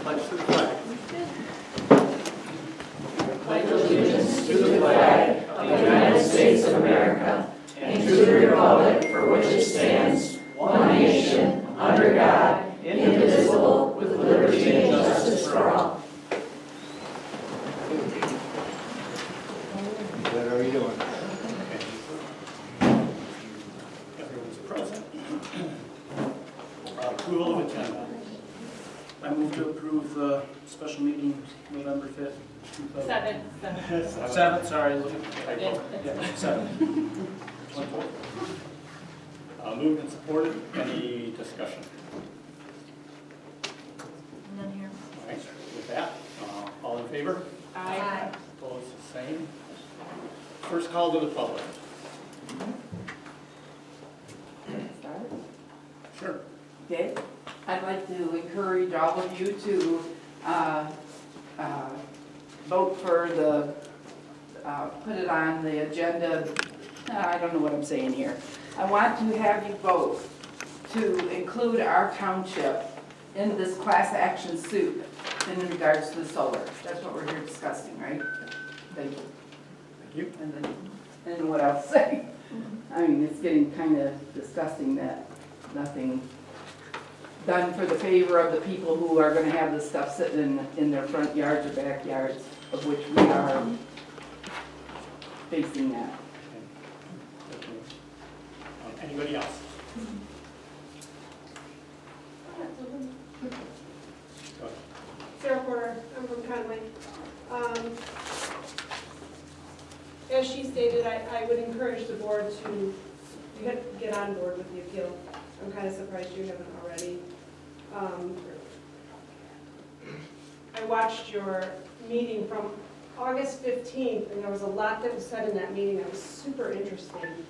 Pledge to the flag. Pledge allegiance to the flag of the United States of America and to the republic for which it stands, one nation, under God, indivisible, with liberty and justice for all. What are you doing? Everyone's present. Approval of agenda. I move to approve the special meeting November 5th. 7th, sorry. Yeah, 7. Moved and supported. Any discussion? None here. All right, with that, all in favor? Aye. Opposed, the same. First call to the public. Sure. Okay, I'd like to encourage all of you to vote for the, put it on the agenda. I don't know what I'm saying here. I want to have you vote to include our township in this class action suit in regards to the solar. That's what we're here discussing, right? Thank you. Thank you. And then what else to say? I mean, it's getting kind of disgusting that nothing done for the favor of the people who are gonna have this stuff sitting in their front yards or backyards, of which we are facing that. Thank you. Anybody else? Go ahead. Sarah Porter, I'm from Conway. As she stated, I would encourage the board to get on board with the appeal. I'm kind of surprised you haven't already. I watched your meeting from August 15th, and there was a lot that was said in that meeting that was super interesting.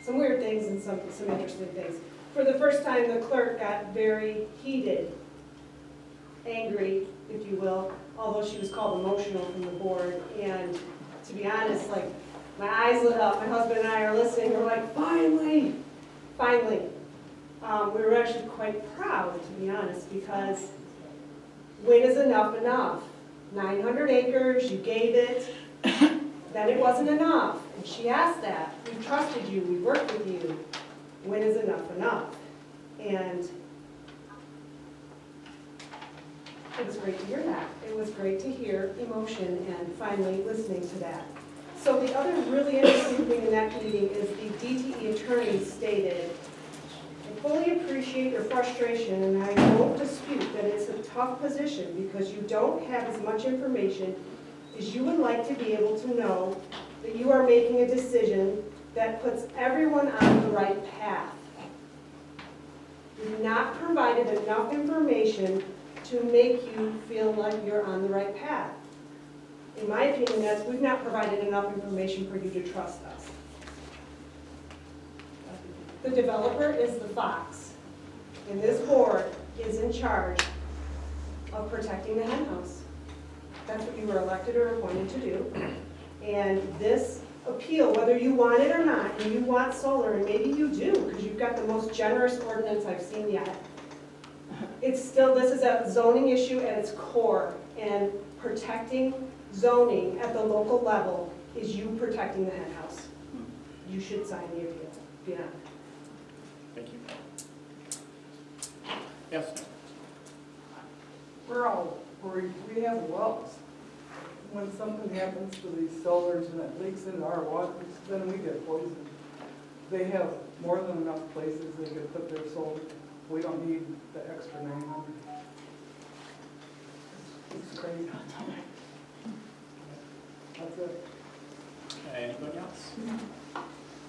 Some weird things and some interesting things. For the first time, the clerk got very heated, angry, if you will, although she was called emotional from the board. And to be honest, like, my eyes lit up. My husband and I are listening. We're like, finally, finally. We were actually quite proud, to be honest, because when is enough enough? 900 acres, you gave it, then it wasn't enough. And she asked that. We trusted you, we worked with you. When is enough enough? And it was great to hear that. It was great to hear emotion and finally listening to that. So the other really interesting thing in that meeting is the DTE attorney stated, I fully appreciate your frustration and I won't dispute that it's a tough position because you don't have as much information as you would like to be able to know that you are making a decision that puts everyone on the right path. You've not provided enough information to make you feel like you're on the right path. In my opinion, we've not provided enough information for you to trust us. The developer is the fox, and this board is in charge of protecting the hen house. That's what you were elected or appointed to do. And this appeal, whether you want it or not, and you want solar, and maybe you do, because you've got the most generous ordinance I've seen yet, it's still, this is a zoning issue at its core, and protecting zoning at the local level is you protecting the hen house. You should sign the appeal. Yeah. Thank you. Yes? We're all worried. We have wells. When something happens to these solars and it leaks into our waters, then we get poisoned. They have more than enough places they could put their solar. We don't need the extra 900. It's great. That's it. Anybody else?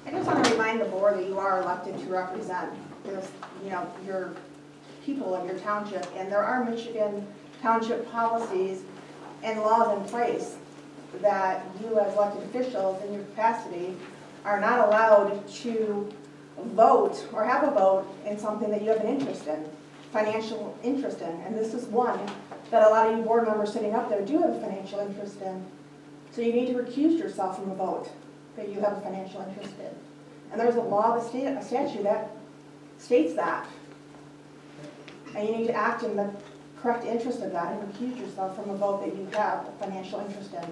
I just want to remind the board that you are elected to represent your people of your township, and there are Michigan township policies and laws in place that you as elected officials in your capacity are not allowed to vote or have a vote in something that you have an interest in, financial interest in. And this is one that a lot of you board members sitting up there do have a financial interest in. So you need to recuse yourself from a vote that you have a financial interest in. And there's a law, a statute that states that. And you need to act in the correct interest of that and recuse yourself from a vote that you have a financial interest in.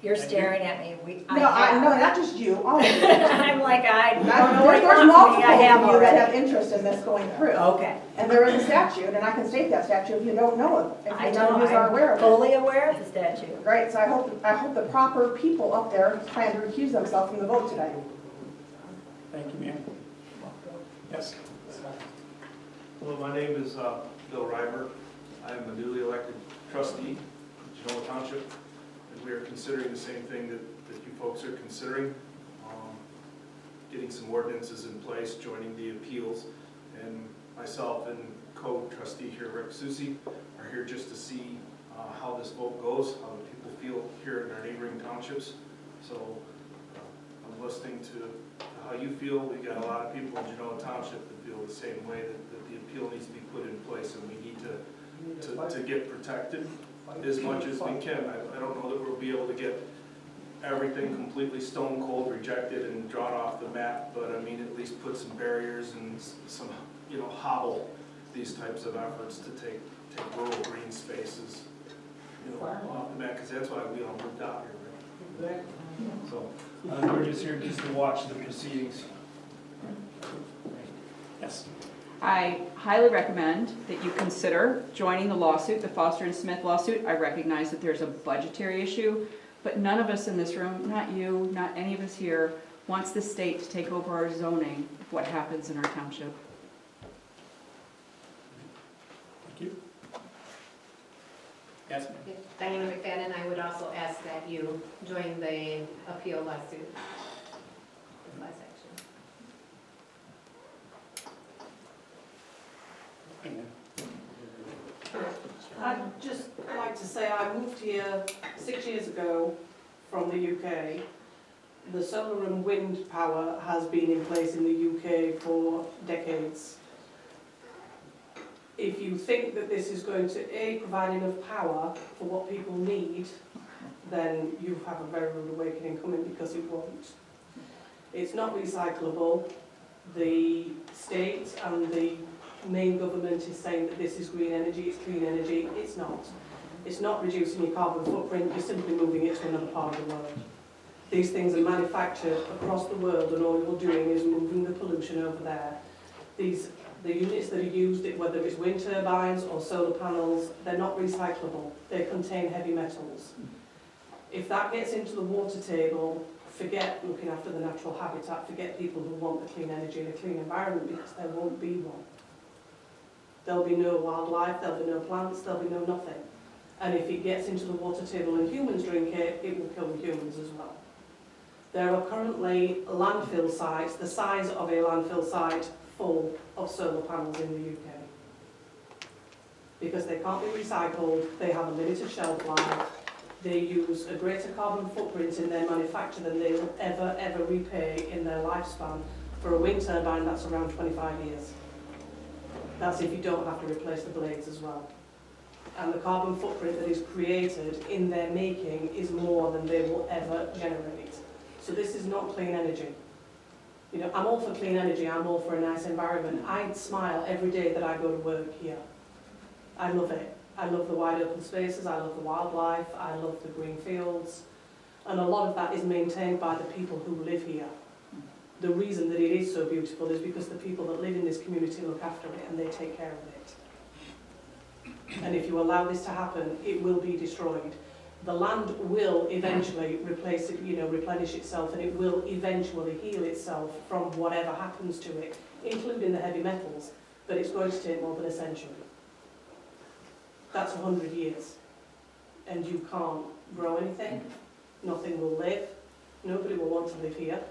You're staring at me. No, not just you, all of you. I'm like, I don't know what you There's want multiple from me. I have of you that have already. interest in this going through. Okay. And there is a statute, and I can state that statute if you don't know it, if I you know, are aware I'm of it. fully aware of the statute. Right, so I hope the proper people up there plan to recuse themselves from the vote today. Thank you, ma'am. Yes? Hello, my name is Bill Reimer. I am a newly elected trustee of Genoa Township, and we are considering the same thing that you folks are considering, getting some ordinances in place, joining the appeals, and myself and co-trustee here, Recusals, are here just to see how this vote goes, how the people feel here in our neighboring townships. So I'm listening to how you feel. We got a lot of people in Genoa Township that feel the same way, that the appeal needs to be put in place, and we need to get protected as much as we can. I don't know that we'll be able to get everything completely stone cold rejected and drawn off the map, but I mean, at least put some barriers and some, hobble these types of efforts to take rural green spaces, off the map, because that's why we all moved out here, right? So, We're just here just to watch the proceedings. Yes? I highly recommend that you consider joining the lawsuit, the Foster and Smith lawsuit. I recognize that there's a budgetary issue, but none of us in this room, not you, not any of us here, wants the state to take over our zoning of what happens in our township. Thank you. Yes, ma'am. Diana McFadden, I would also ask that you join the appeal lawsuit. The class action. I'd just like to say I moved here 6 years ago from the UK. The solar and wind power has been in place in the UK for decades. If you think that this is going to provide enough power for what people need, then you have a very rude awakening coming, because it won't. It's not recyclable. The state and the main government is saying that this is green energy, it's clean energy. It's not. It's not reducing your carbon footprint, you're simply moving it to another part of the world. These things are manufactured across the world, and all you're doing is moving the pollution over there. The units that are used, whether it's wind turbines or solar panels, they're not recyclable. They contain heavy metals. If that gets into the water table, forget looking after the natural habitat, forget people who want the clean energy and a clean environment, because there won't be one. There'll be no wildlife, there'll be no plants, there'll be no nothing. And if it gets into the water table and humans drink it, it will kill humans as well. There are currently landfill sites, the size of a landfill site, full of solar panels in the UK. Because they can't be recycled, they have a limited shelf life, they use a greater carbon footprint in their manufacture than they will ever repay in their lifespan. For a wind turbine, that's around 25 years. That's if you don't have to replace the blades as well. And the carbon footprint that is created in their making is more than they will ever generate. So this is not clean energy. I'm all for clean energy, I'm all for a nice environment. I smile every day that I go to work here. I love it. I love the wide open spaces, I love the wildlife, I love the green fields. And a lot of that is maintained by the people who live here. The reason that it is so beautiful is because the people that live in this community look after it and they take care of it. And if you allow this to happen, it will be destroyed. The land will eventually replenish itself, and it will eventually heal itself from whatever happens to it, including the heavy metals, but it's going to take more than a century. That's 100 years. And you can't grow anything, nothing will live, nobody will want to live here.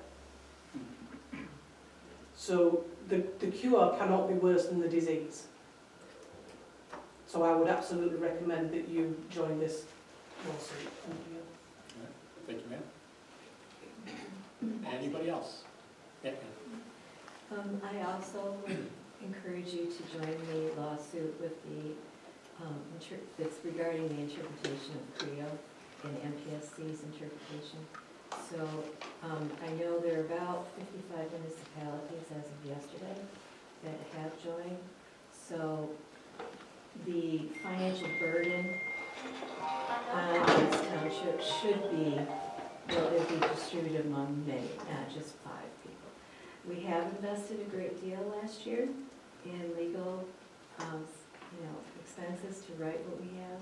So the cure cannot be worse than the disease. So I would absolutely recommend that you join this lawsuit. Thank you, ma'am. Anybody else? Yeah. I also would encourage you to join the lawsuit with the, that's regarding the interpretation of CREO and MPSC's interpretation. So I know there are about 55 municipalities as of yesterday that have So the financial burden on this township should be, well, it'll be distributed among many, not just 5 people. We have invested a great deal last year in legal, expenses to write what we have.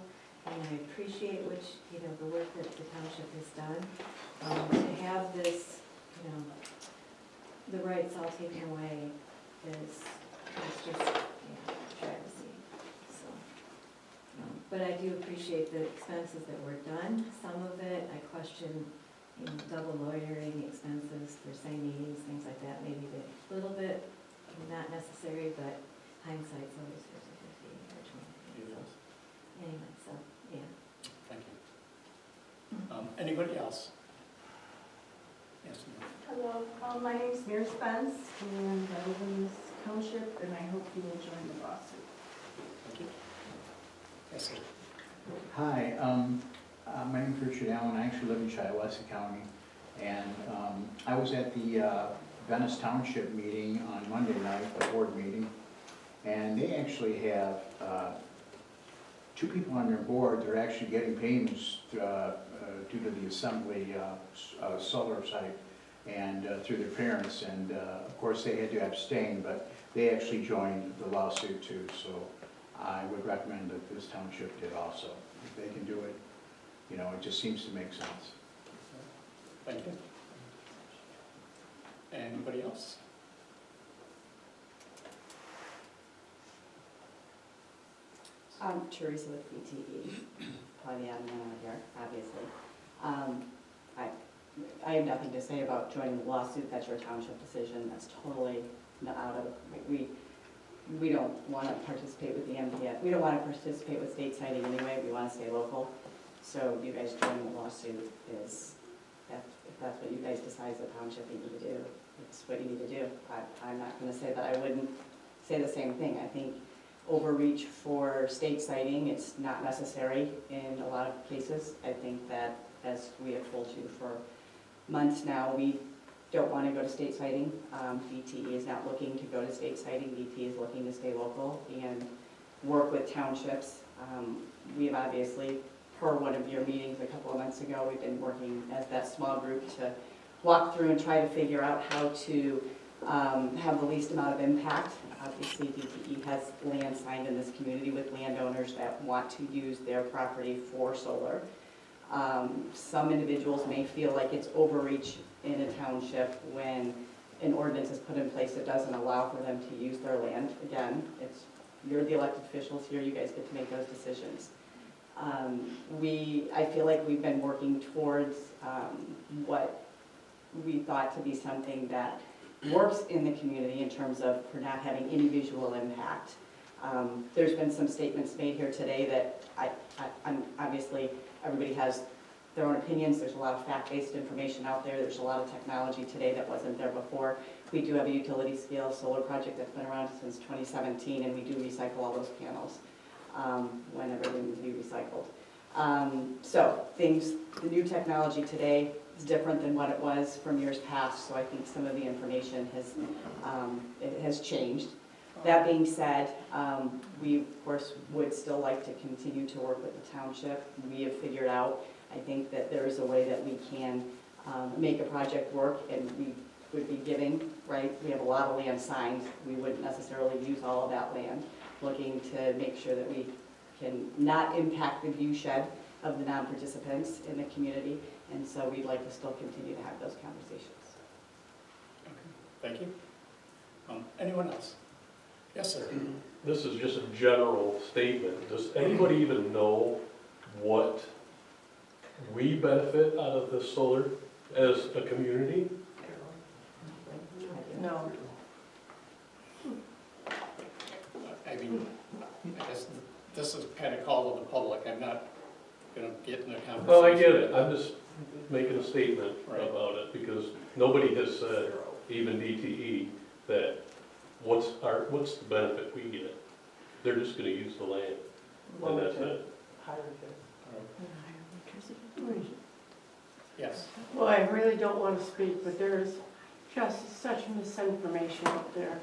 And I appreciate the work that the township has done. To have this, the rights all taken away is just, travesty. So, but I do appreciate the expenses that were done. Some of it, I question, double lawyering expenses for same meetings, things like that, maybe a little bit not necessary, but hindsight's always 50/50 or 20/50. So, anyway, so, yeah. Thank you. Anybody else? Yes, ma'am. Hello, my name's Mary Spence, and I live in this township, and I hope you will join the lawsuit. Thank you. Yes, sir. Hi, my name's Richard Allen. I actually live in Shiawassee County, and I was at the Venice Township meeting on Monday night, the board meeting, and they actually have 2 people on their board that are actually getting payments due to the assembly solar site and through their parents, and of course they had to abstain, but they actually joined the lawsuit too, so I would recommend that this township did also. If they can do it, it just seems to make sense. Thank you. Anybody else? I'm Teresa with DTE, probably the admin out here, obviously. I have nothing to say about joining the lawsuit. That's your township decision. That's totally out of, we don't want to participate with the MPS. We don't want to participate with state citing anyway. We want to stay local. So you guys joining the lawsuit is, if that's what you guys decide as a township you need to do, it's what you need to do. I'm not going to say that I wouldn't say the same thing. I think overreach for state citing, it's not necessary in a lot of cases. I think that, as we have told you for months now, we don't want to go to state citing. DTE is not looking to go to state citing. DTE is looking to stay local and work with townships. We have obviously, per one of your meetings a couple of months ago, we've been working as that small group to walk through and try to figure out how to have the least amount of impact. Obviously, DTE has land signed in this community with landowners that want to use their property for solar. Some individuals may feel like it's overreach in a township when an ordinance is put in place that doesn't allow for them to use their land. Again, you're the elected officials here, you guys get to make those decisions. I feel like we've been working towards what we thought to be something that works in the community in terms of for not having any visual impact. There's been some statements made here today that I'm obviously everybody has their own opinions. There's a lot of fact-based information out there. There's a lot of technology today that wasn't there before. We do have a utility scale solar project that's been around since 2017, and we do recycle all those panels whenever they need to be recycled. So the new technology today is different than what it was from years past, so I think some of the information has changed. That being said, we of course would still like to continue to work with the township. We have figured out, I think, that there is a way that we can make a project work, and we would be giving, right? We have a lot of land signed. We wouldn't necessarily use all of that land, looking to make sure that we can not impact the view shed of the non-participants in the community, and so we'd like to still continue to have those conversations. Okay, thank you. Anyone else? Yes, sir. This is just a general statement. Does anybody even know what we benefit out of this solar as a community? No. I mean, I guess this is kind of call to the public. I'm not going to get in a conversation. Well, I get it. I'm just making a statement Right. about it because nobody has said, even DTE, that what's the benefit we get? They're just going to use the land, and that's it. Yes. Well, I really don't want to speak, but there's just such misinformation out there.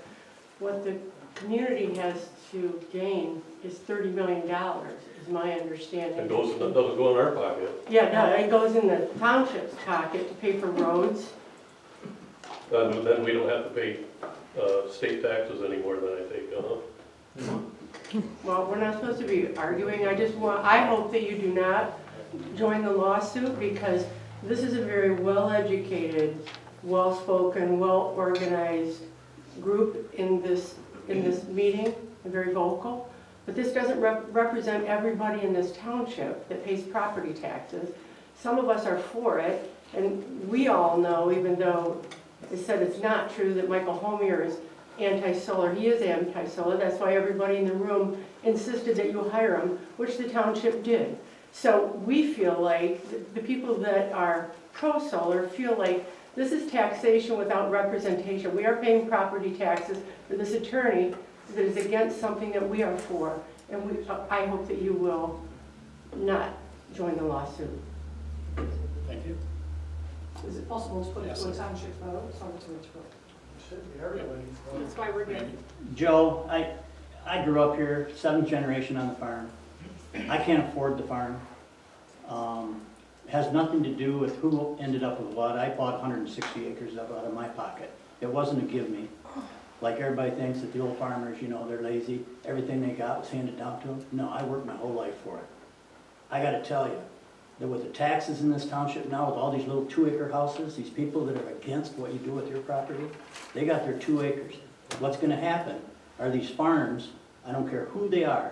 What the community has to gain is $30 million, is my understanding. It doesn't go in our pocket. Yeah, no, it goes in the township's pocket to pay for roads. Then we don't have to pay state taxes anymore, then I think, Well, we're not supposed to be arguing. I hope that you do not join the lawsuit, because this is a very well-educated, well-spoken, well-organized group in this meeting, and very vocal. But this doesn't represent everybody in this township that pays property taxes. Some of us are for it, and we all know, even though it said it's not true, that Michael Homier is anti-solar. He is anti-solar. That's why everybody in the room insisted that you hire him, which the township did. So we feel like, the people that are pro-solar feel like this is taxation without representation. We are paying property taxes for this attorney that is against something that we are for. And I hope that you will not join the lawsuit. Thank you. Is it possible to put it Yes, to a sir. township vote? Sorry to interrupt. Should be everybody's vote. That's why we're here. Joe, I grew up here, 7th generation on the farm. I can't afford the farm. It has nothing to do with who ended up with what. I bought 160 acres out of my pocket. It wasn't a give me. Like everybody thinks that the old farmers, you know, they're lazy. Everything they got was handed down to them. No, I worked my whole life for it. I gotta tell you, that with the taxes in this township now, with all these little 2-acre houses, these people that are against what you do with your property, they got their 2 acres. What's gonna happen are these farms, I don't care who they are,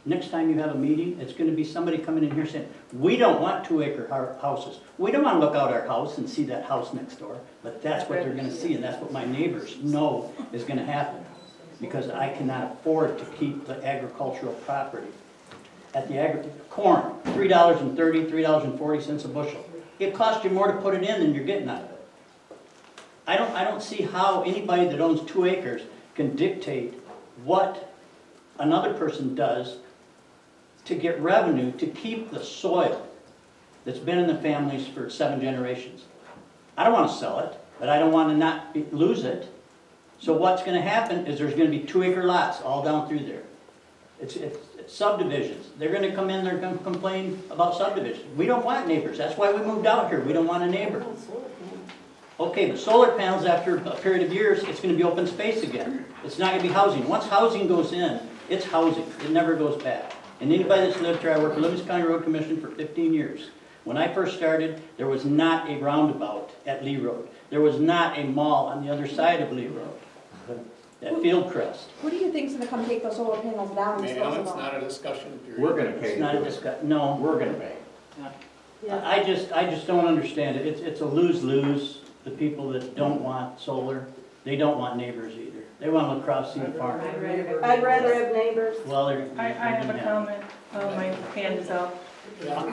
next time you have a meeting, it's gonna be somebody coming in here saying, we don't want 2-acre houses. We don't wanna look out our house and see that house next door, but that's what they're gonna see, and that's what my neighbors know is gonna happen. Because I cannot afford to keep the agricultural property. At the corn, $3.30, $3.40 a bushel. It costs you more to put it in than you're getting out of it. I don't see how anybody that owns 2 acres can dictate what another person does to get revenue to keep the soil that's been in the families for 7 generations. I don't want to sell it, but I don't want to not lose it. So what's going to happen is there's going to be 2-acre lots all down through there. It's subdivisions. They're going to come in, they're going to complain about subdivisions. We don't want neighbors. That's why we moved out here. We don't want a neighbor. Okay, but solar panels, after a period of years, it's going to be open space again. It's not going to be housing. Once housing goes in, it's housing. It never goes back. And anybody that's lived here, I worked for Livingston County Road Commission for 15 years. When I first started, there was not a roundabout at Lee Road. There was not a mall on the other side of Lee Road. That Fieldcrest. Who do you think's gonna come take those solar panels down and dispose Ma'am, of it's them? not a discussion period. We're gonna pay. It's not a discussion. No, We're gonna pay. I just don't understand it. It's a lose-lose. The people that don't want solar, they don't want neighbors either. They want to look across the farm. I'd rather have neighbors. Well, I have a comment. My hand is up. Yeah,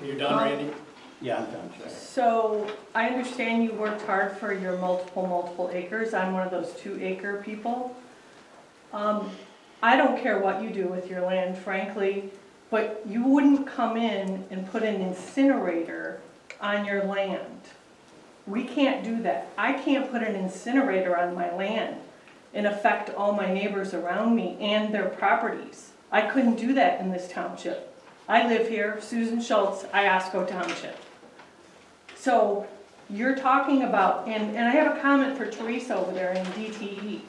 you done, Randy? Yeah, I'm done. Sorry. So I understand you worked hard for your multiple acres. I'm one of those 2-acre people. I don't care what you do with your land, frankly, but you wouldn't come in and put an incinerator on your land. We can't do that. I can't put an incinerator on my land and affect all my neighbors around me and their properties. I couldn't do that in this township. I live here, Susan Schultz, Iosco Township. So you're talking about, and I have a comment for Teresa over there in DTE.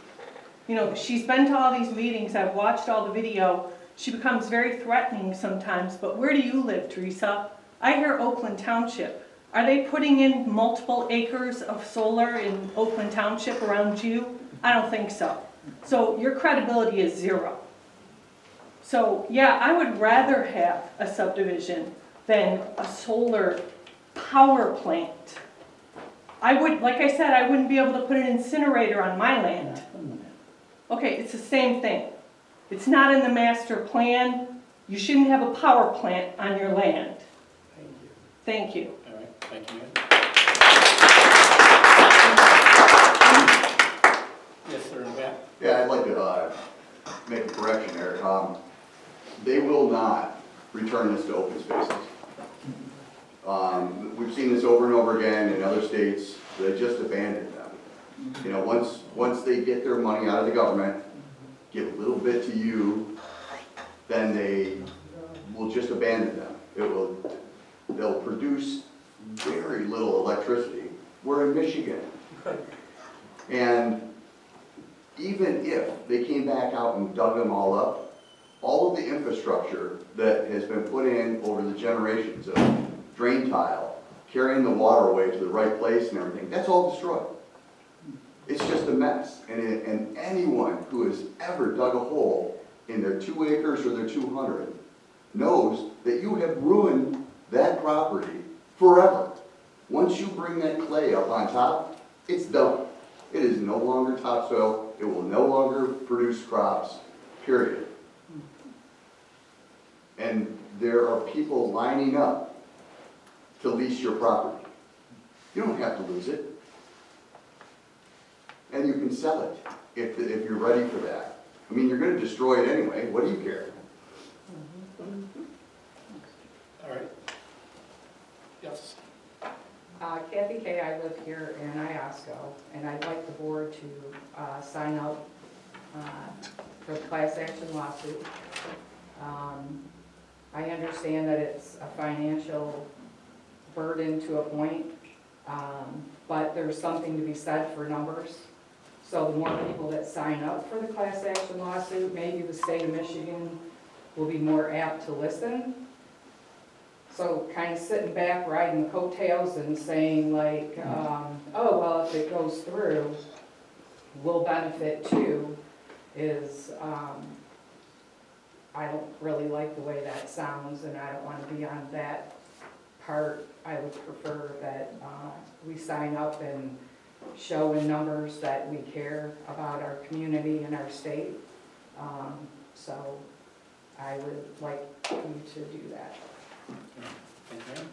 You know, she's been to all these meetings, I've watched all the video. She becomes very threatening sometimes, but where do you live, Teresa? I hear Oakland Township. Are they putting in multiple acres of solar in Oakland Township around you? I don't think so. So your credibility is 0. So yeah, I would rather have a subdivision than a solar power plant. I would, like I said, I wouldn't be able to put an incinerator on my land. Okay, it's the same thing. It's not in the master plan. You shouldn't have a power plant on your land. Thank you. All right, thank you. Yes, sir, in the back. Yeah, I'd like to make a correction there. They will not return this to open spaces. We've seen this over and over again in other states. They just abandon them. You know, once they get their money out of the government, give a little bit to you, then they will just abandon them. They'll produce very little electricity. We're in Michigan. And even if they came back out and dug them all up, all of the infrastructure that has been put in over the generations of drain tile, carrying the water away to the right place and everything, that's all destroyed. It's just a mess. And anyone who has ever dug a hole in their 2 acres or their 200 knows that you have ruined that property forever. Once you bring that clay up on top, it's done. It is no longer topsoil. It will no longer produce crops, period. And there are people lining up to lease your property. You don't have to lose it. And you can sell it if you're ready for that. I mean, you're going to destroy it anyway. What do you care? All right. Yes. Kathy Kay, I live here in Iosco, and I'd like the board to sign up for the class action lawsuit. I understand that it's a financial burden to a point, but there's something to be said for numbers. So the more people that sign up for the class action lawsuit, maybe the state of Michigan will be more apt to listen. So kind of sitting back, riding the coattails and saying like, oh, well, if it goes through, we'll benefit too, is, I don't really like the way that sounds, and I don't want to be on that part. I would prefer that we sign up and show in numbers that we care about our community and our state. So I would like you to do that. Thank you.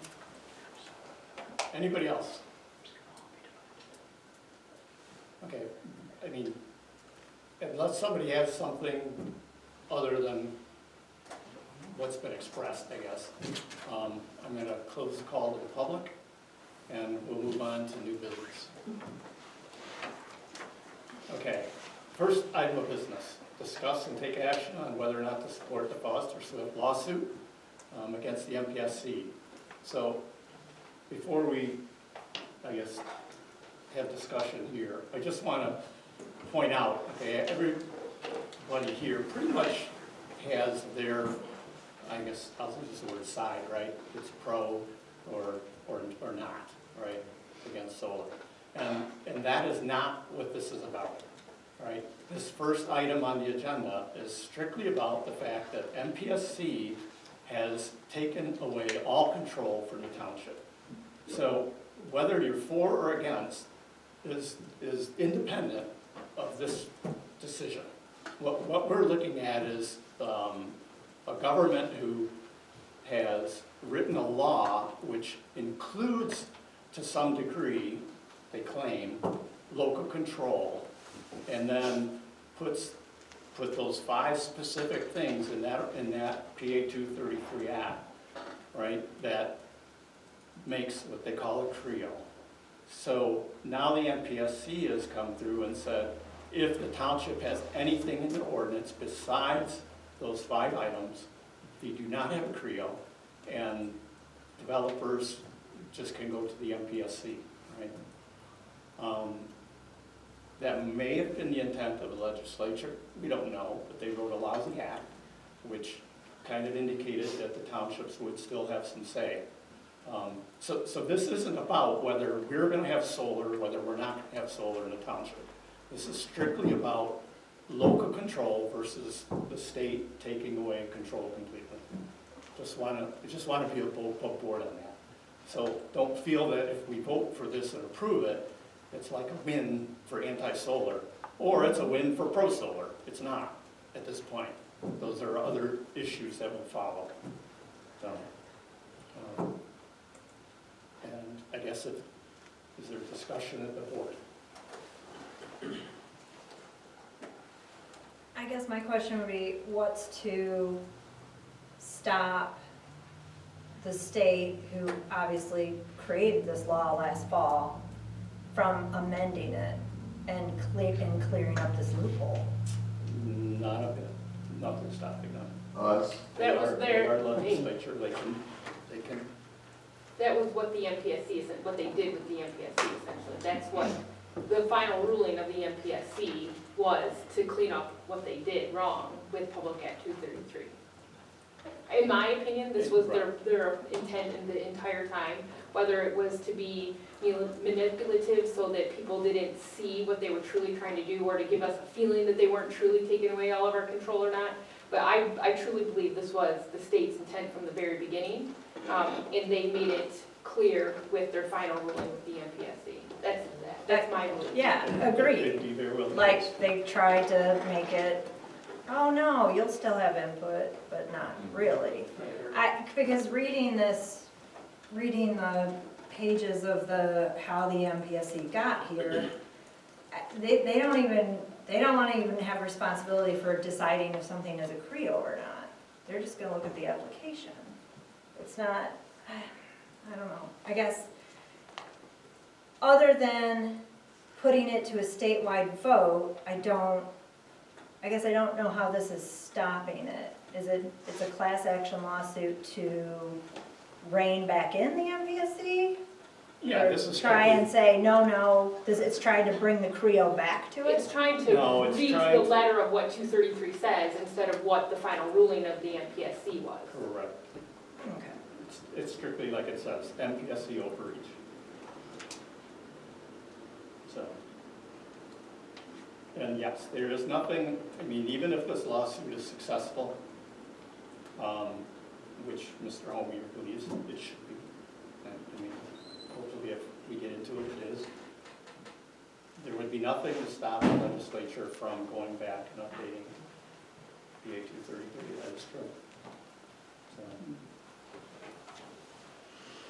Anybody else? Okay, I mean, unless somebody has something other than what's been expressed, I guess, I'm going to close the call to the public, and we'll move on to new business. Okay, first item of business, discuss and take action on whether or not to support the Foster Swift lawsuit against the MPSC. So before we, I guess, have discussion here, I just want to point out, okay, everybody here pretty much has their, I guess, I'll use the word side, right? It's pro or not, right, against solar. And that is not what this is about, right? This first item on the agenda is strictly about the fact that MPSC has taken away all control from the township. So whether you're for or against is independent of this decision. What we're looking at is a government who has written a law which includes, to some degree, they claim, local control, and then put those 5 specific things in that PA 233 Act, right, that makes what they call a CREO. So now the MPSC has come through and said, if the township has anything in the ordinance besides those 5 items, they do not have a CREO, and developers just can go to the MPSC, right? That may have been the intent of the legislature. We don't know, but they wrote a lousy act, which kind of indicated that the townships would still have some say. So this isn't about whether we're going to have solar, whether we're not going to have solar in the township. This is strictly about local control versus the state taking away control completely. Just want to be above board on that. So don't feel that if we vote for this and approve it, it's like a win for anti-solar, or it's a win for pro-solar. It's not at this point. Those are other issues that will follow. So, and I guess is there discussion at the board? I guess my question would be, what's to stop the state, who obviously created this law last fall, from amending it and clearing up this loophole? None of it, nothing stopping them. Us, That was They are their, legislature, they can, that was what the MPSC, what they did with the MPSC essentially. That's what the final ruling of the MPSC was, to clean up what they did wrong with Public Act 233. In my opinion, this was their intent in the entire time, whether it was to be, manipulative so that people didn't see what they were truly trying to do, or to give us a feeling that they weren't truly taking away all of our control or not. But I truly believe this was the state's intent from the very beginning, and they made it clear with their final ruling with the MPSC. That's my belief. Yeah, it'd agreed. be very well. Like, they tried to make it, oh no, you'll still have input, but not really. Because reading the pages of how the MPSC got here, they don't want to even have responsibility for deciding if something is a CREO or not. They're just gonna look at the application. It's not, I don't know, I guess, other than putting it to a statewide vote, I guess I don't know how this is stopping it. It's a class action lawsuit to rein back in the MPSC? Yeah, Or this is try and strictly- say, no, it's trying to bring the CREO back to It's it? trying to No, it's read trying the to- letter of what 233 says instead of what the final ruling of the MPSC was. Correct. Okay. It's strictly like it says, MPSC overreach. So, and yes, there is nothing, I mean, even if this lawsuit is successful, which Mr. Homier believes it should be, and I mean, hopefully if we get into it, it is, there would be nothing to stop the legislature from going back and updating PA 233, that is true. So,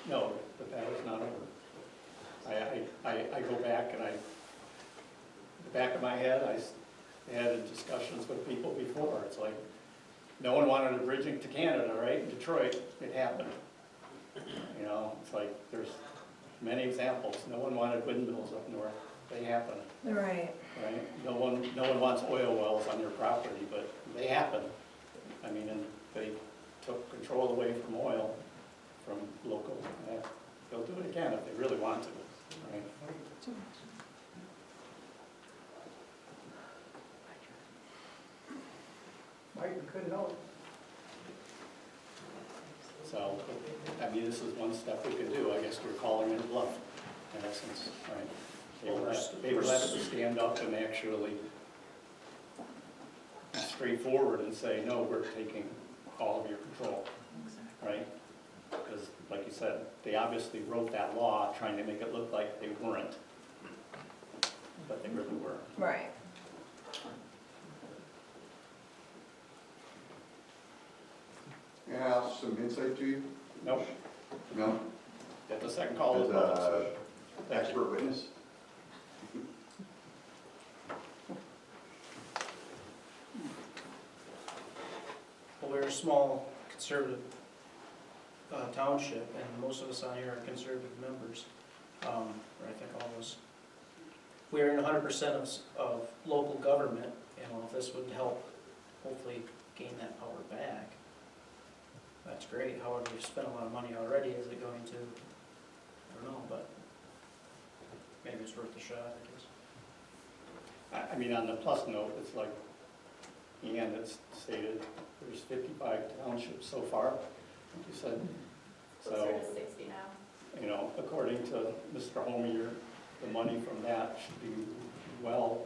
no, the battle's not over. I go back and the back of my head, I had discussions with people before. It's like, no one wanted a bridging to Canada, right? In Detroit, it happened. It's like, there's many examples. No one wanted windmills up north. They happen, Right. right? No one wants oil wells on their property, but they happen. I mean, and they took control away from oil, from local. They'll do it again if they really want to, right? Mike, you couldn't know. So, I mean, this is one step we could do. I guess we're calling it a bluff, in essence, right? They will have to stand up and actually be straightforward and say, no, we're taking all of your control, right? Because, like you said, they obviously wrote that law trying to make it look like they weren't, but they really were. Right. can I ask some insight to you? Nope, No? get the second call. As as a well. expert witness? Well, we're a small conservative township, and most of us on here are conservative members, or I think all of us. We're in 100% of local government, if this would help hopefully gain that power back, that's great. However, we've spent a lot of money already. Is it going to? I don't know, but maybe it's worth a shot, I guess. I mean, on the plus note, it's like, and it's stated, there's 55 townships so far, like you said. Closer to 60 now. According to Mr. Homier, the money from that should be well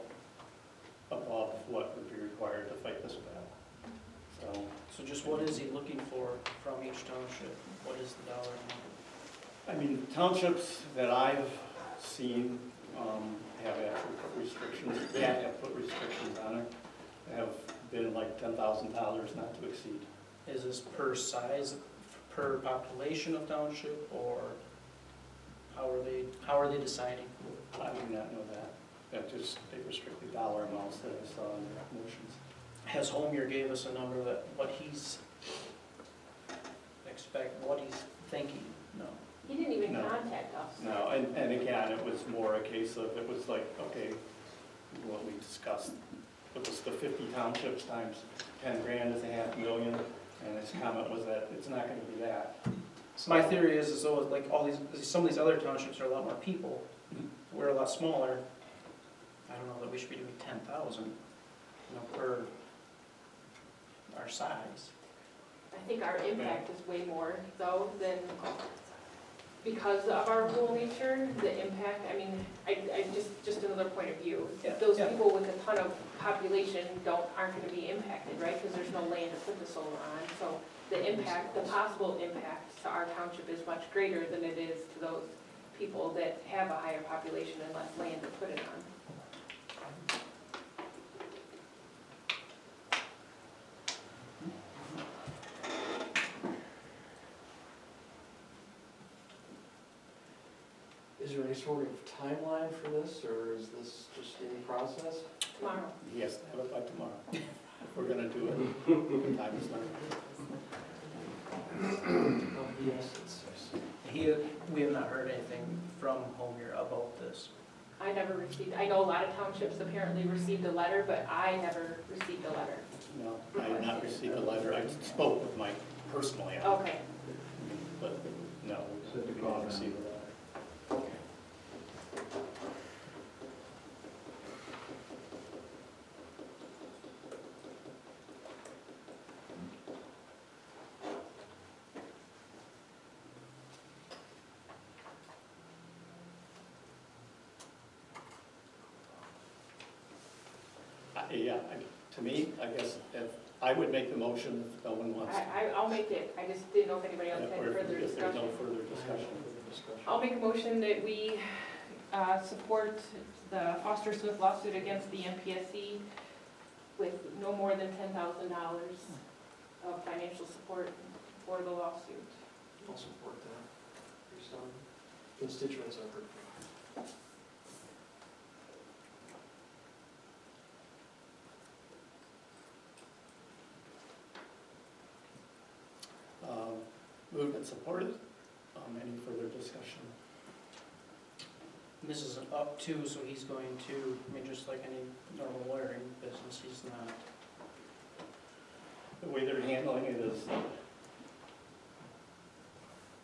above what would be required to fight this battle. So just what is he looking for from each township? What is the dollar amount? I mean, townships that I've seen have actually put restrictions, have put restrictions on it, have been like $10,000 not to exceed. Is this per size, per population of township, or how are they deciding? I do not know that. They were strictly dollar amounts that I saw in their motions. Has Homier gave us a number that what he's thinking? No. He didn't even No. contact us. No, and again, it was more a case of, it was like, okay, what we discussed it was the 50 townships times 10 grand is $500,000, and his comment was that it's not gonna be that. So my theory is though, like all these, some of these other townships are a lot more people, we're a lot smaller. I don't know that we should be doing 10,000, you know, per our size. I think our impact is way more though than, because of our rural nature, the impact, I mean, I just another point of view. If those people with a ton of population aren't gonna be impacted, right? Because there's no land to put the solar on, so the impact, the possible impact to our township is much greater than it is to those people that have a higher population and less land to put it on. Is there any sort of timeline for this, or is this just in process? Tomorrow. He has to have it by tomorrow. If we're gonna do it, time is not. We have not heard anything from home here about this. I never received, I know a lot of townships apparently received a letter, but I never received a letter. No, I did not receive a letter. I spoke with Mike personally, Okay. but no, we didn't receive a letter. Yeah, to me, I guess if I would make the motion if no one wants. I'll make it, I just didn't know if anybody else had Or further if there's no discussion. further discussion. I'll make a motion that we support the Foster Smith lawsuit against the MPSC with no more than $10,000 of financial support for the lawsuit. I'll support that. Based on constituents I've heard from. Moved and supported. Any further discussion? This is an up to, so he's going to, I mean, just like any normal lawyering business, he's not. The way they're handling it is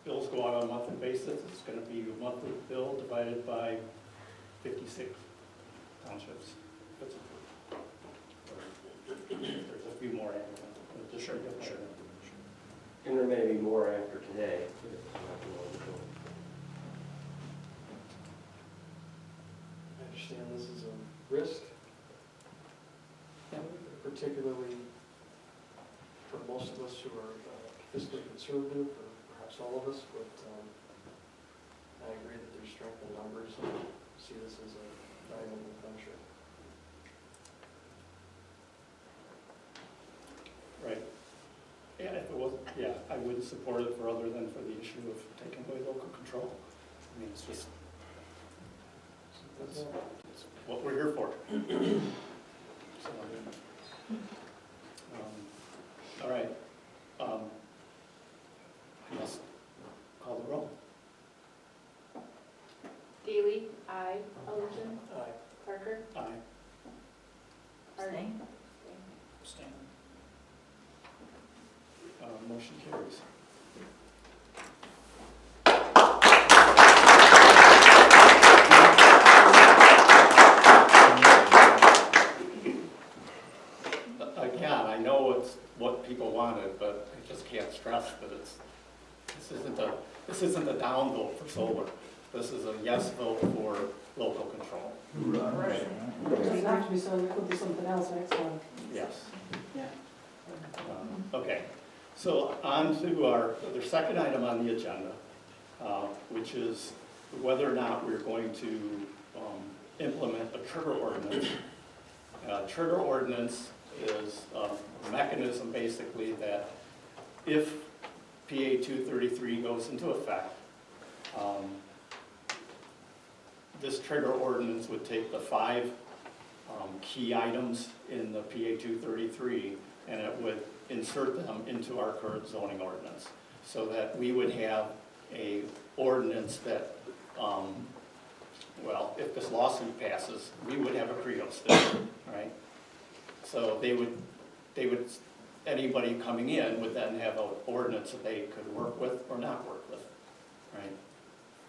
bills go out on a monthly basis. It's going to be a monthly bill divided by 56 townships. There's a few more after. Sure. And there may be more after today. I understand this is a risk, particularly for most of us who are fiscally conservative, or perhaps all of us, but I agree that there's strength in numbers and see this as a valuable venture. Right. Yeah, if it wasn't, yeah, I wouldn't support it for other than for the issue of taking away local control. I mean, it's just, that's what we're here for. So, all right. I must call the roll. Daly, aye. Alderson? Aye. Parker? Aye. Harding? Stand. Motion carries. Again, I know it's what people wanted, but I just can't stress that this isn't a down vote for solar. This is a yes vote for local control. Right. Doesn't have to be something, it could be something else next time. Yes. Okay. So on to our second item on the agenda, which is whether or not we're going to implement a trigger ordinance. Trigger ordinance is a mechanism basically that if PA 233 goes into effect, this trigger ordinance would take the 5 key items in the PA 233 and it would insert them into our current zoning ordinance so that we would have a ordinance that, well, if this lawsuit passes, we would have a CREO still, right? So they would, anybody coming in would then have an ordinance that they could work with or not work with, right?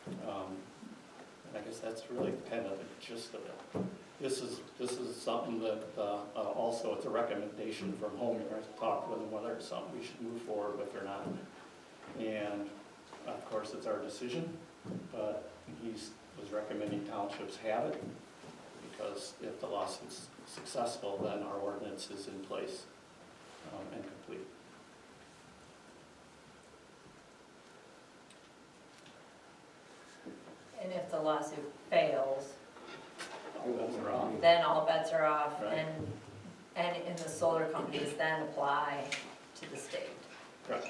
And I guess that's really kind of the gist of it. This is something that, also it's a recommendation from home, you're going to talk with them whether it's something we should move forward with or not. And of course, it's our decision, but he was recommending townships have it, because if the lawsuit's successful, then our ordinance is in place and complete. And if the lawsuit fails, All bets are off. then all bets are off, Right. and the solar companies then apply to the state, Correct.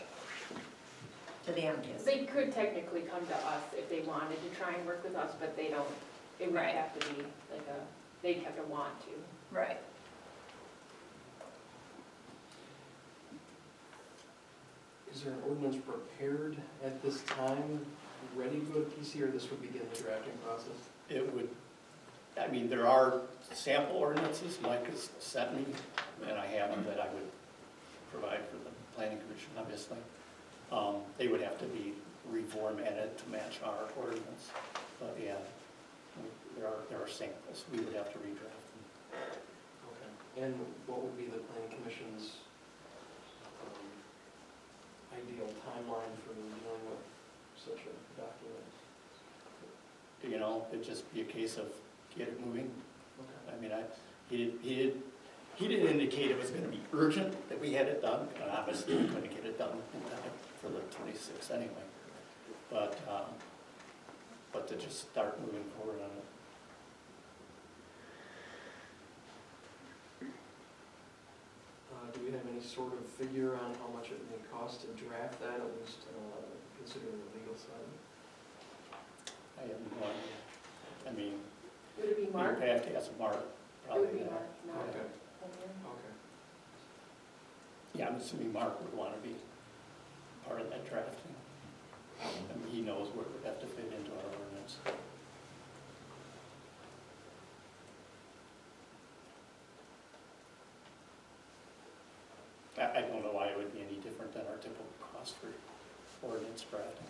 to the MPSC. They could technically come to us if they wanted to try and work with us, but they don't, it would Right. have to be like they'd have to want to. Right. Is there an ordinance prepared at this time, ready to go to PC, or this would begin the drafting process? It would, I mean, there are sample ordinances Mike has sent me, and I have them that I would provide for the planning commission, obviously. They would have to be reformatted to match our ordinance, but yeah, there are samples, we would have to redraft them. Okay. And what would be the planning commission's ideal timeline for dealing with such a document? You know, it'd just be a case of get it moving. Okay. I mean, he didn't indicate it was gonna be urgent that we had it done, and obviously we couldn't get it done in time for the 26th anyway. But to just start moving forward on it. Do we have any sort of figure on how much it may cost to draft that, at least considering the legal side? I have no idea. I mean, Would it be Mark? you'd have to ask Mark, It probably. would be yeah. Mark, not Okay. Homer. Okay. Yeah, I'm assuming Mark would want to be part of that drafting. I mean, he knows where it would have to fit into our ordinance. I don't know why it would be any different than our typical cost for ordinance drafting.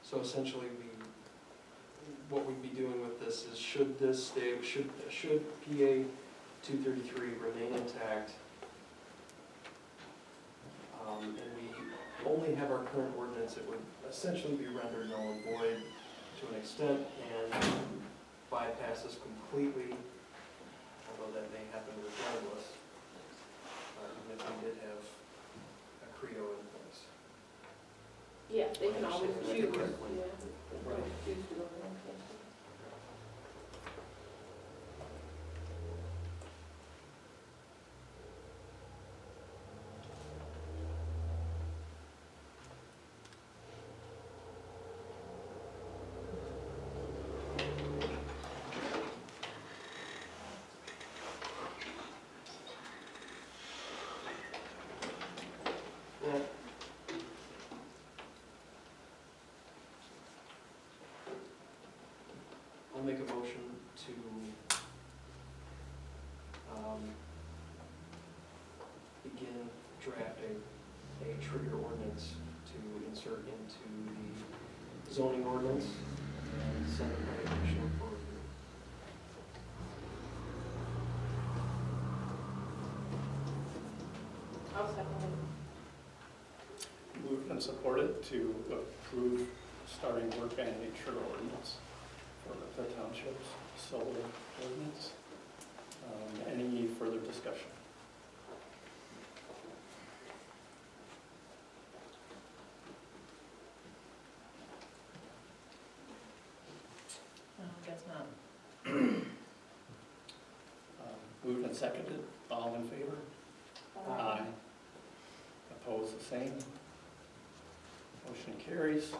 So essentially, what we'd be doing with this is, should this stay, should PA 233 remain intact, and we only have our current ordinance, it would essentially be rendered null and void to an extent, and bypass us completely, although that may happen regardless, even if we did have a CREO in place. Yeah, they can always Understand choose. that Yeah, correctly. they can always choose to go to one place. Well, I'll make a motion to begin drafting a trigger ordinance to insert into the zoning ordinance and send it to the commission for review. I'll second it. Moved and supported to approve starting work on a trigger ordinance for the township's solar ordinance. Any further discussion? No, guess not. Moved and seconded, all in favor? Aye. Opposed, the same. Motion carries.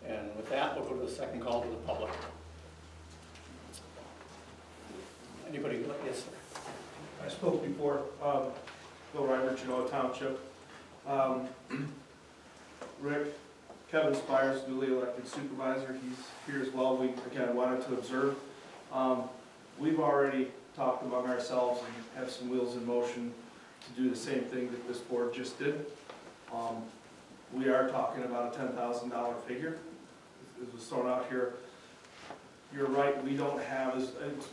And with that, we'll go to the second call to the public. Anybody, yes, sir? I spoke before, Bill Reimer, Genoa Township. Rick, Kevin Spires, newly elected supervisor, he's here as well. We, again, wanted to observe. We've already talked among ourselves and have some wheels in motion to do the same thing that this board just did. We are talking about a $10,000 figure. It was thrown out here. You're right, we don't have,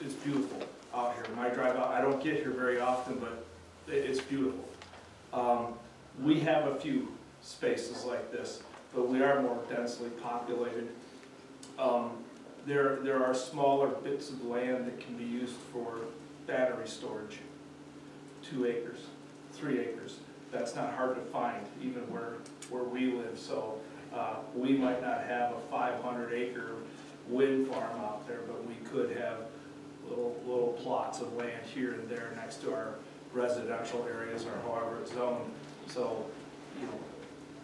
it's beautiful out here. My drive out, I don't get here very often, but it's beautiful. We have a few spaces like this, but we are more densely populated. There are smaller bits of land that can be used for battery storage, 2 acres, 3 acres. That's not hard to find, even where we live. So we might not have a 500-acre wind farm out there, but we could have little plots of land here and there next to our residential areas or however it's zoned. So, you know,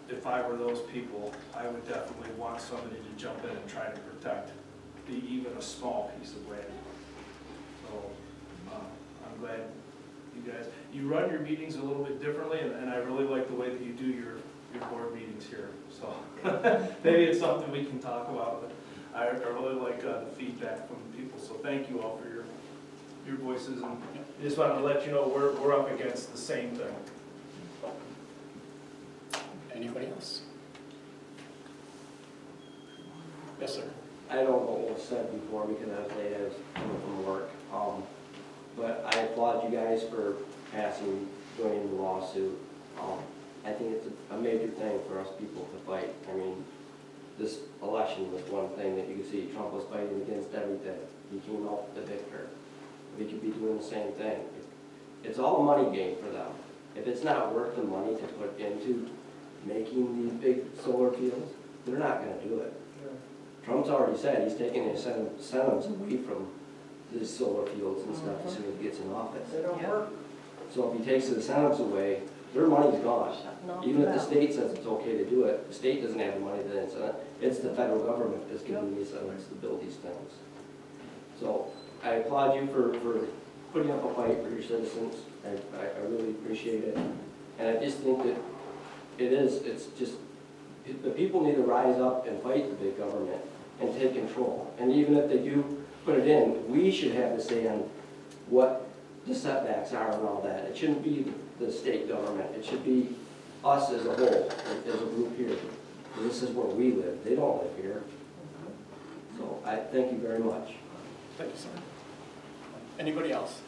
if I were those people, I would definitely want somebody to jump in and try to protect even a small piece of land. So I'm glad you guys, you run your meetings a little bit differently, and I really like the way that you do your board meetings here. So maybe it's something we can talk about, but I really like the feedback from the people. So thank you all for your voices, and I just wanted to let you know we're up against the same thing. Anybody else? Yes, sir. I don't know what was said before because I was late, I was coming from work. But I applaud you guys for joining the lawsuit. I think it's a major thing for us people to fight. I mean, this election was one thing that you could see. Trump was fighting against everything. He came out the victor. We could be doing the same thing. It's all a money game for them. If it's not worth the money to put into making these big solar fields, they're not going to do it. Trump's already said he's taking his incentives away from these solar fields and stuff as soon as he gets in office. They don't work. So if he takes the incentives away, their money's gone. Even if the state says it's okay to do it, the state doesn't have the money to incentive. It's the federal government that's giving the incentives to build these things. So I applaud you for putting up a fight for your citizens. I really appreciate it. And I just think that it's just, the people need to rise up and fight the big government and take control. And even if they do put it in, we should have to say on what the setbacks are and all that. It shouldn't be the state government. It should be us as a whole, as a group here. This is where we live. They don't live here. So I thank you very much. Thank you, sir. Anybody else?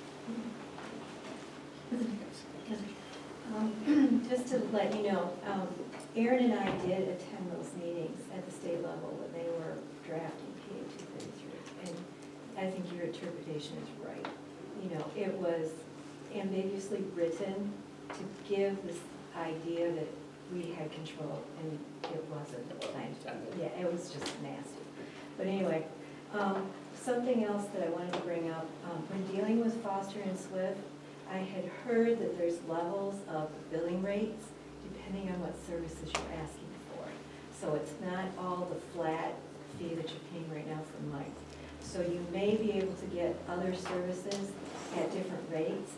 Just to let you know, Aaron and I did attend those meetings at the state level when they were drafting PA 233, and I think your interpretation is right. You know, it was ambiguously written to give this idea that we had control, and it wasn't. Yeah, it was just nasty. But anyway, something else that I wanted to bring up, when dealing with Foster and Swift, I had heard that there's levels of billing rates depending on what services you're asking for. So it's not all the flat fee that you're paying right now for Mike. So you may be able to get other services at different rates.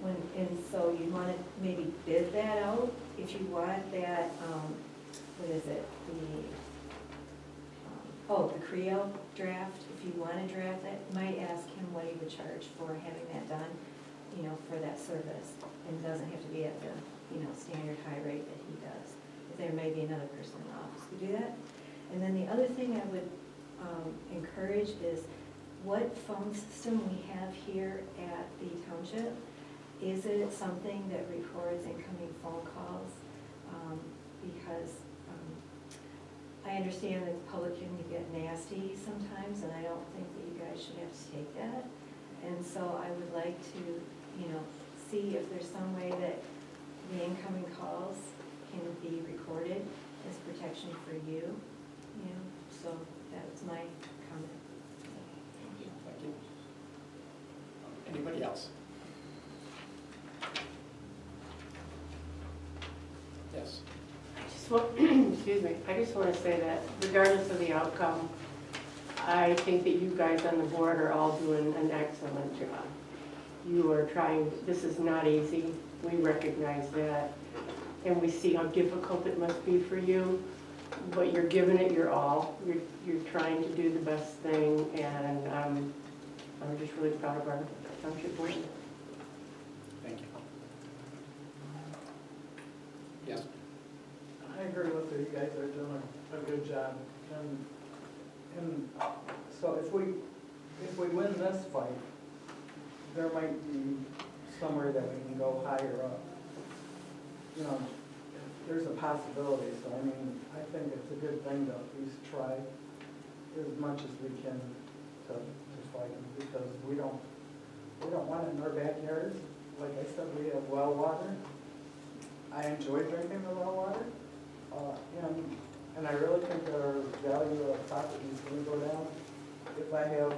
And so you want to maybe bid that out if you want that, what is it, the CREO draft. If you want to draft that, you might ask him what he would charge for having that done, you know, for that service. And it doesn't have to be at the, you know, standard high rate that he does. If there may be another person in the office who do that. And then the other thing I would encourage is what phone system we have here at the township. Is it something that records incoming phone calls? Because I understand that the public can get nasty sometimes, and I don't think that you guys should have to take that. And so I would like to, you know, see if there's some way that the incoming calls can be recorded as protection for you, you know. So that was my comment. Thank you. Anybody else? Yes. Excuse me, I just want to say that regardless of the outcome, I think that you guys on the board are all doing an excellent job. You are trying, this is not easy, we recognize that, and we see how difficult it must be for you, but you're giving it your all. You're trying to do the best thing, and I'm just really proud of our township board. Thank you. Yes? I agree with you, you guys are doing a good job. And so if we win this fight, there might be somewhere that we can go higher up. You know, there's a possibility, so I mean, I think it's a good thing to at least try as much as we can to fight them, because we don't want it in our backyards. Like I said, we have well water. I enjoy drinking the well water. And I really think that our value of property is going to go down if I have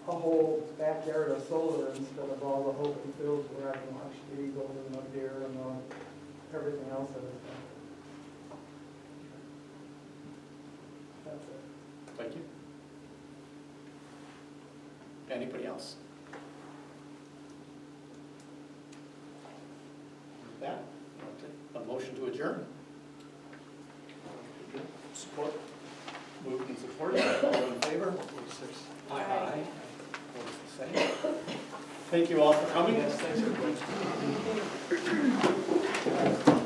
a whole backyard of solar instead of all the open fields where I can watch the eagles and the deer and everything else that is there. That's it. Thank you. Anybody else? With that, a motion to adjourn. Support. Moved and supported. All in favor? Aye. Opposed, the same. Thank you all for coming. Yes, thanks for